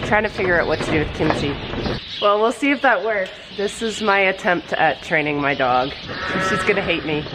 trying to figure out what to do with Kinsey. Well, we'll see if that works. This is my attempt at training my dog. She's gonna hate me.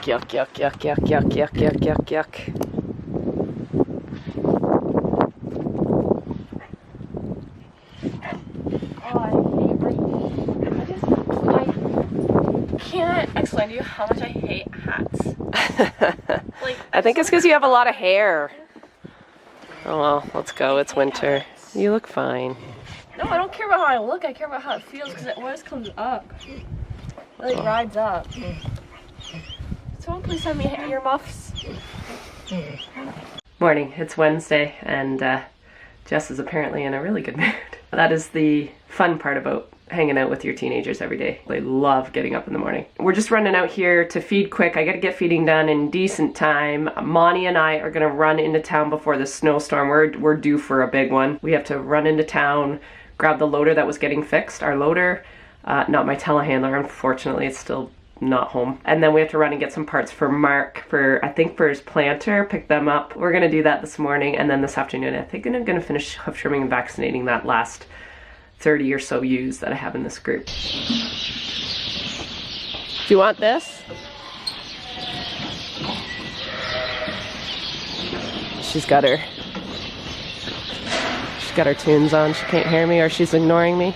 Yuck, yuck, yuck, yuck, yuck, yuck, yuck, yuck, yuck. I can't explain to you how much I hate hats. Like, I think it's because you have a lot of hair. Oh well, let's go. It's winter. You look fine. No, I don't care about how I look. I care about how it feels because it always comes up. It like rides up. Someone please send me earmuffs. Morning. It's Wednesday, and Jess is apparently in a really good mood. That is the fun part about hanging out with your teenagers every day. They love getting up in the morning. We're just running out here to feed quick. I gotta get feeding done in decent time. Monty and I are gonna run into town before the snowstorm. We're due for a big one. We have to run into town, grab the loader that was getting fixed. Our loader, not my telehandler, unfortunately, it's still not home. And then we have to run and get some parts for Mark I think for his planter, pick them up. We're gonna do that this morning, and then this afternoon I think I'm gonna finish hoof trimming and vaccinating that last 30 or so ewes that I have in this group. Do you want this? She's got her tunes on. She can't hear me, or she's ignoring me.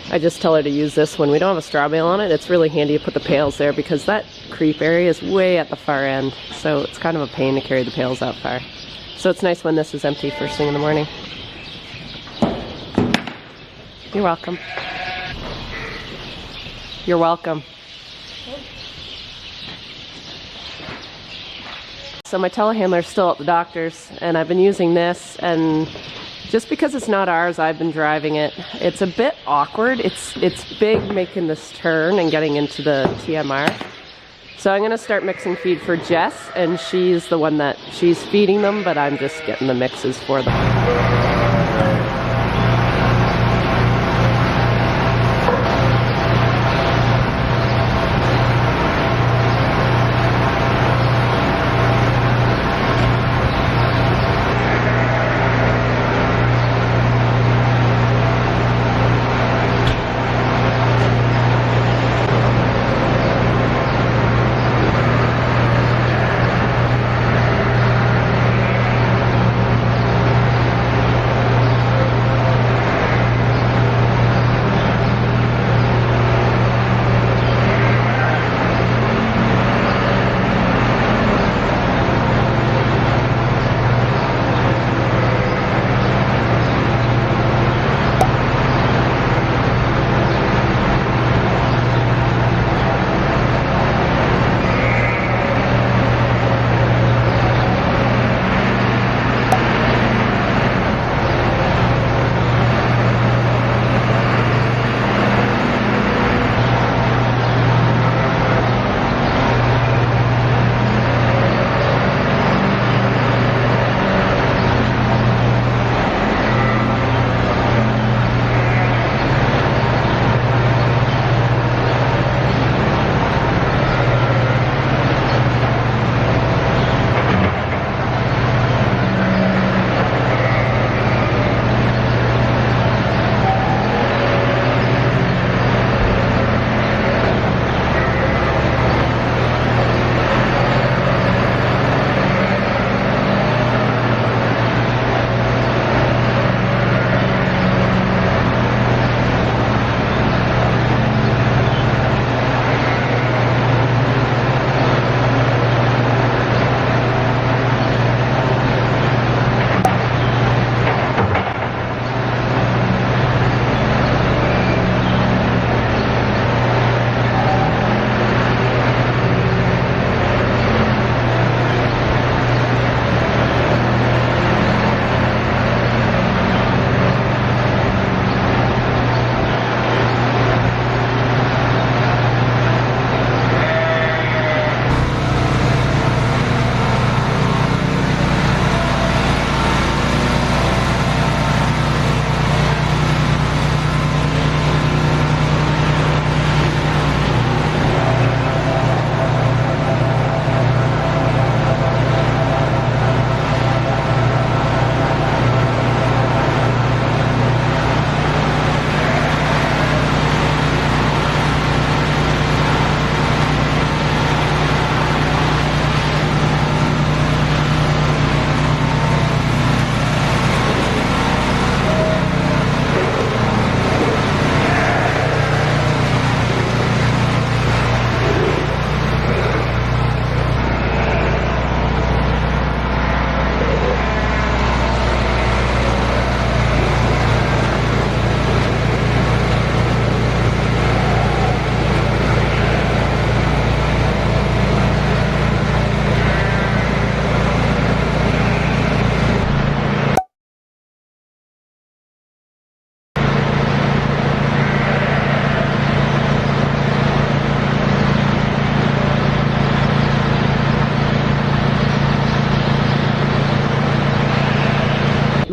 I just tell her to use this when we don't have a straw bale on it. It's really handy to put the pails there because that creep area is way at the far end. So it's kind of a pain to carry the pails that far. So it's nice when this is empty first thing in the morning. You're welcome. You're welcome. So my telehandler's still at the doctor's, and I've been using this, and just because it's not ours, I've been driving it. It's a bit awkward. It's big making this turn and getting into the TMR. So I'm gonna start mixing feed for Jess, and she's the one that she's feeding them, but I'm just getting the mixes for them.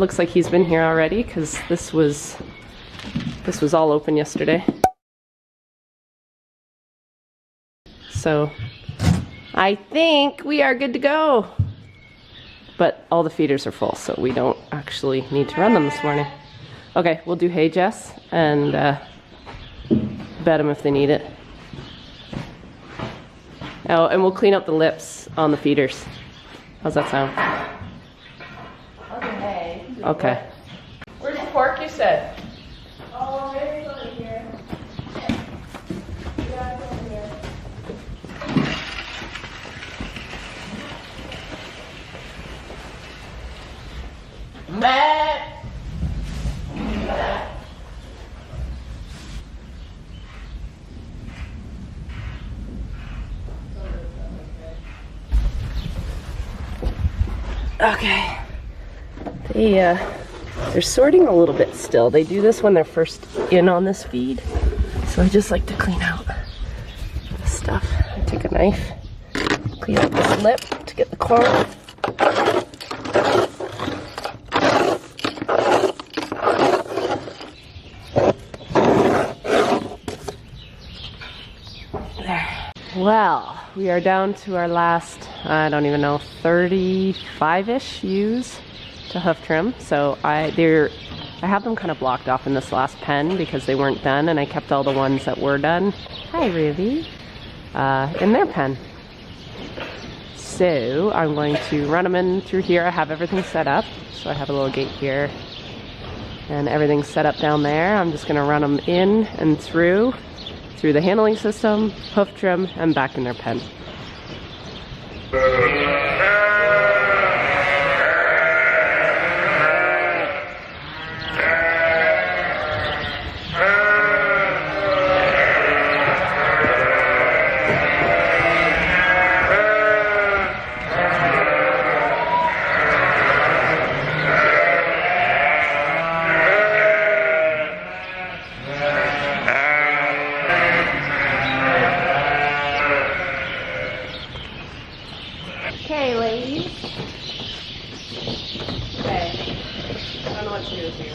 looks like he's been here already because this was all open yesterday. So I think we are good to go. But all the feeders are full, so we don't actually need to run them this morning. Okay, we'll do hay, Jess, and bed them if they need it. Oh, and we'll clean up the lips on the feeders. How's that sound? Okay. Okay. Where's the pork you said? Oh, there's one here. Yeah, it's over here. Matt! Okay. They're sorting a little bit still. They do this when they're first in on this feed. So I just like to clean out the stuff. I take a knife, clean out this lip to get the corn. There. Well, we are down to our last, I don't even know, 35-ish ewes to hoof trim. So I have them kind of blocked off in this last pen because they weren't done, and I kept all the ones that were done, hi Ruby, in their pen. So I'm going to run them in through here. I have everything set up. So I have a little gate here and everything's set up down there. I'm just going to run them in and through the handling system, hoof trim, and back in their pen. Okay, ladies. Okay. I don't know what to do with you.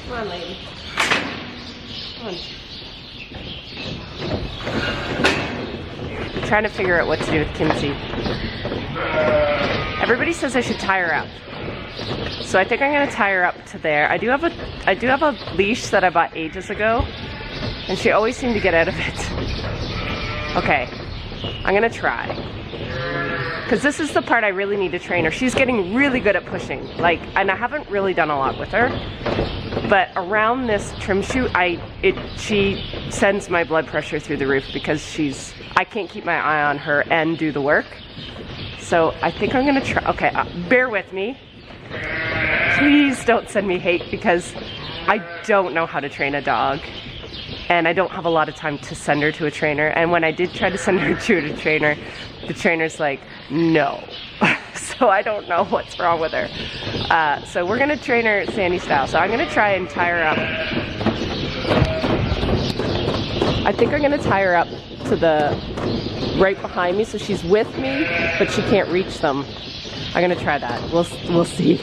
Come on, lady. Come on. I'm trying to figure out what to do with Kinsey. Everybody says I should tie her up. So I think I'm gonna tie her up to there. I do have a leash that I bought ages ago, and she always seemed to get out of it. Okay, I'm gonna try. Because this is the part I really need to train her. She's getting really good at pushing. And I haven't really done a lot with her. But around this trim chute, she sends my blood pressure through the roof because I can't keep my eye on her and do the work. So I think I'm gonna try. Okay, bear with me. Please don't send me hate because I don't know how to train a dog. And I don't have a lot of time to send her to a trainer. And when I did try to send her to a trainer, the trainer's like, no. So I don't know what's wrong with her. So we're gonna train her Sandy style. So I'm gonna try and tie her up. I think I'm gonna tie her up to the right behind me so she's with me, but she can't reach them. I'm gonna try that. We'll see.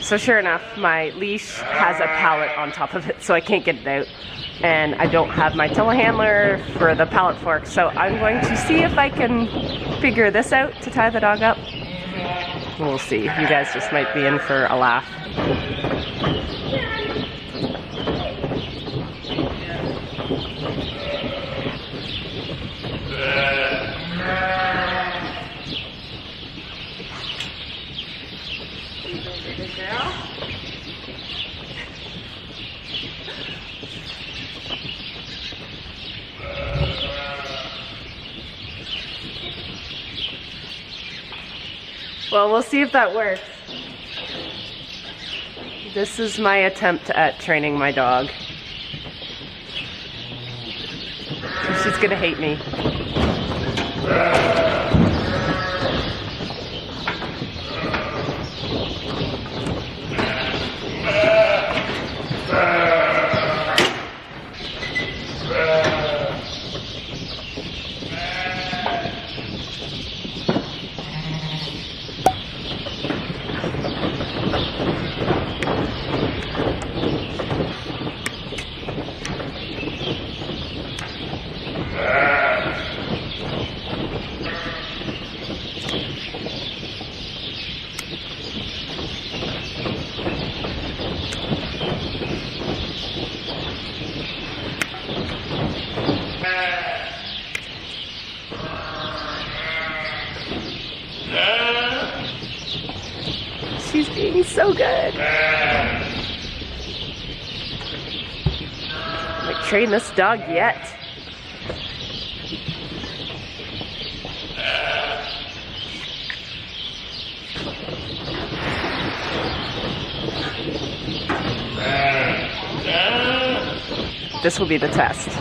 So sure enough, my leash has a pallet on top of it, so I can't get it out. And I don't have my telehandler for the pallet fork, so I'm going to see if I can figure this out to tie the dog up. We'll see. You guys just might be in for a laugh. Well, we'll see if that works. This is my attempt at training my dog. She's gonna hate me. She's being so good. Like, train this dog yet. This will be the test.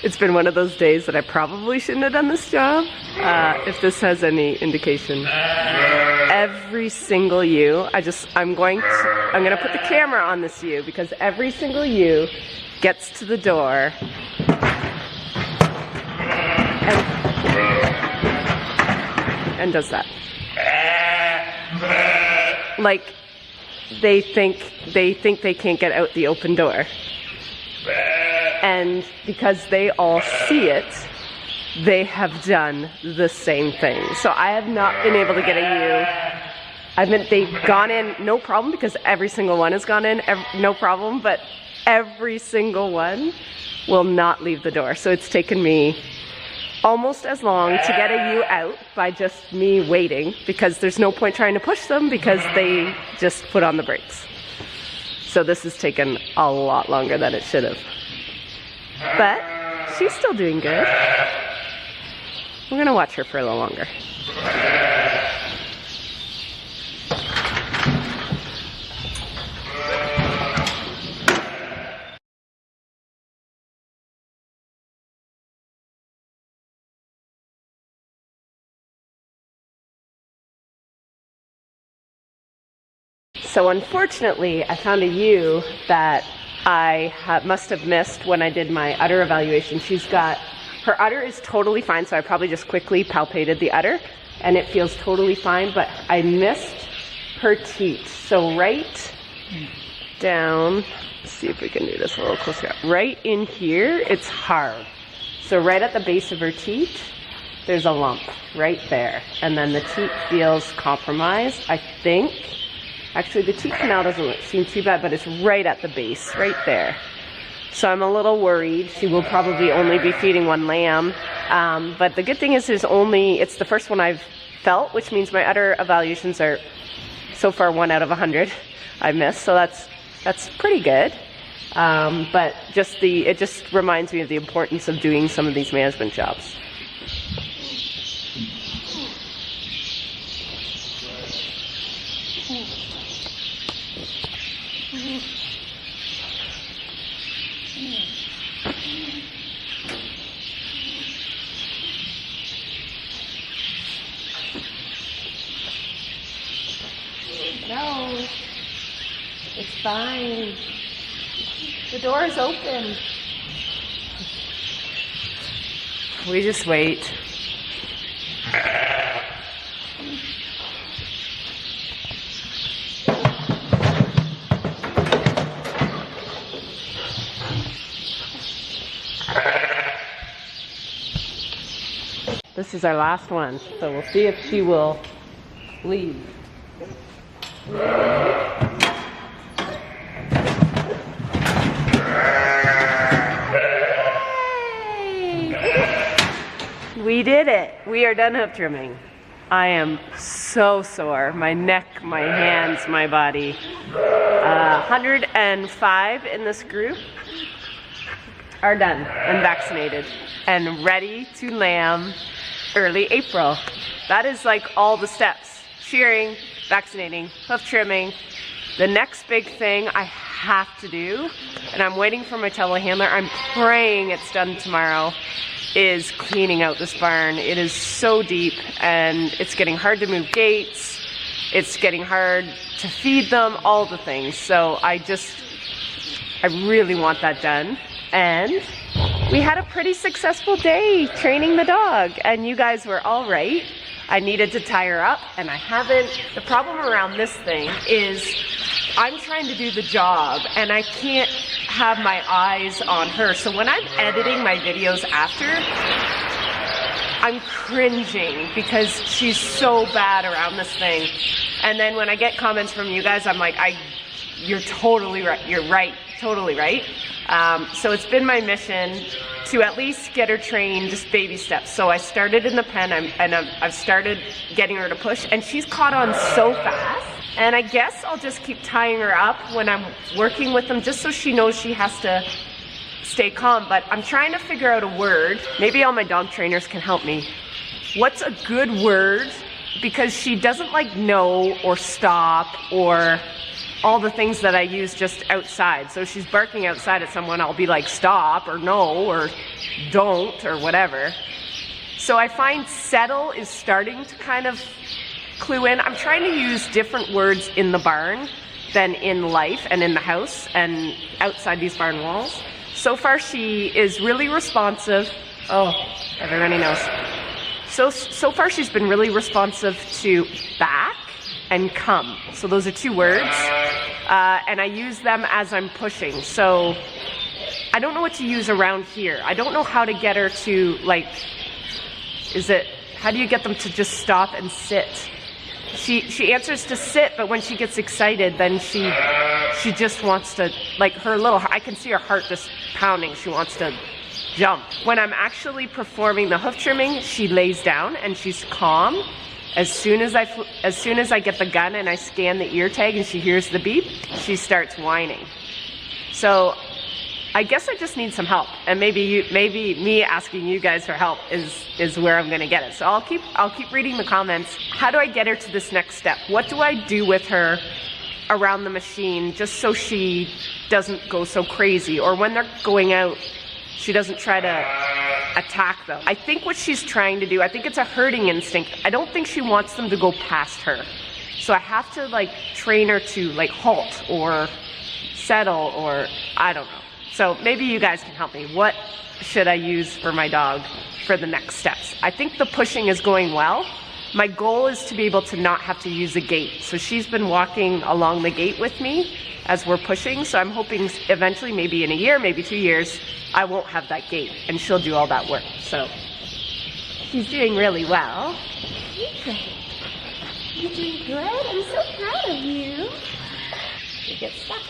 It's been one of those days that I probably shouldn't have done this job, if this has any indication. Every single ewe, I'm gonna put the camera on this ewe because every single ewe gets to the door and does that. Like, they think they can't get out the open door. And because they all see it, they have done the same thing. So I have not been able to get a ewe. They've gone in, no problem, because every single one has gone in, no problem, but every single one will not leave the door. So it's taken me almost as long to get a ewe out by just me waiting, because there's no point trying to push them because they just put on the brakes. So this has taken a lot longer than it should have. But she's still doing good. We're gonna watch her for a little longer. So unfortunately, I found a ewe that I must have missed when I did my udder evaluation. She's got Her udder is totally fine, so I probably just quickly palpated the udder, and it feels totally fine, but I missed her teat. So right down, let's see if we can do this a little closer. Right in here, it's hard. So right at the base of her teat, there's a lump right there. And then the teat feels compromised, I think. Actually, the teat canal doesn't seem too bad, but it's right at the base, right there. So I'm a little worried. She will probably only be feeding one lamb. But the good thing is it's the first one I've felt, which means my udder evaluations are so far 1 out of 100 I missed. So that's pretty good. But it just reminds me of the importance of doing some of these management jobs. No, it's fine. The door is open. We just wait. This is our last one, so we'll see if she will leave. We did it. We are done hoof trimming. I am so sore. My neck, my hands, my body. 105 in this group are done and vaccinated and ready to lamb early April. That is like all the steps. Shearing, vaccinating, hoof trimming. The next big thing I have to do, and I'm waiting for my telehandler, I'm praying it's done tomorrow, is cleaning out this barn. It is so deep and it's getting hard to move gates. It's getting hard to feed them, all the things. So I really want that done. And we had a pretty successful day training the dog, and you guys were all right. I needed to tie her up, and I haven't. The problem around this thing is I'm trying to do the job, and I can't have my eyes on her. So when I'm editing my videos after, I'm cringing because she's so bad around this thing. And then when I get comments from you guys, I'm like, you're totally right. You're right. Totally right. So it's been my mission to at least get her trained, just baby steps. So I started in the pen, and I've started getting her to push, and she's caught on so fast. And I guess I'll just keep tying her up when I'm working with them, just so she knows she has to stay calm. But I'm trying to figure out a word. Maybe all my dog trainers can help me. What's a good word? Because she doesn't like no or stop or all the things that I use just outside. So if she's barking outside at someone, I'll be like stop or no or don't or whatever. So I find settle is starting to kind of clue in. I'm trying to use different words in the barn than in life and in the house and outside these barn walls. So far she is really responsive. Oh, everybody knows. So far she's been really responsive to back and come. So those are 2 words. And I use them as I'm pushing. So I don't know what to use around here. I don't know how to get her to, like, how do you get them to just stop and sit? She answers to sit, but when she gets excited, then she just wants to, like, I can see her heart just pounding. She wants to jump. When I'm actually performing the hoof trimming, she lays down and she's calm. As soon as I get the gun and I scan the ear tag and she hears the beep, she starts whining. So I guess I just need some help, and maybe me asking you guys for help is where I'm gonna get it. So I'll keep reading the comments. How do I get her to this next step? What do I do with her around the machine just so she doesn't go so crazy, or when they're going out, she doesn't try to attack them? I think what she's trying to do, I think it's a herding instinct. I don't think she wants them to go past her. So I have to, like, train her to, like, halt or settle, or I don't know. So maybe you guys can help me. What should I use for my dog for the next steps? I think the pushing is going well. My goal is to be able to not have to use a gate. So she's been walking along the gate with me as we're pushing. So I'm hoping eventually, maybe in a year, maybe 2 years, I won't have that gate and she'll do all that work. So she's doing really well. You're doing good. I'm so proud of you. You get stuck.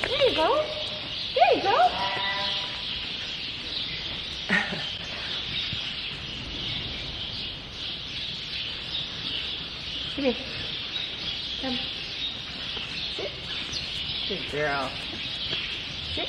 There you go. There you go. Come here. Come. Sit. Good girl. Sit.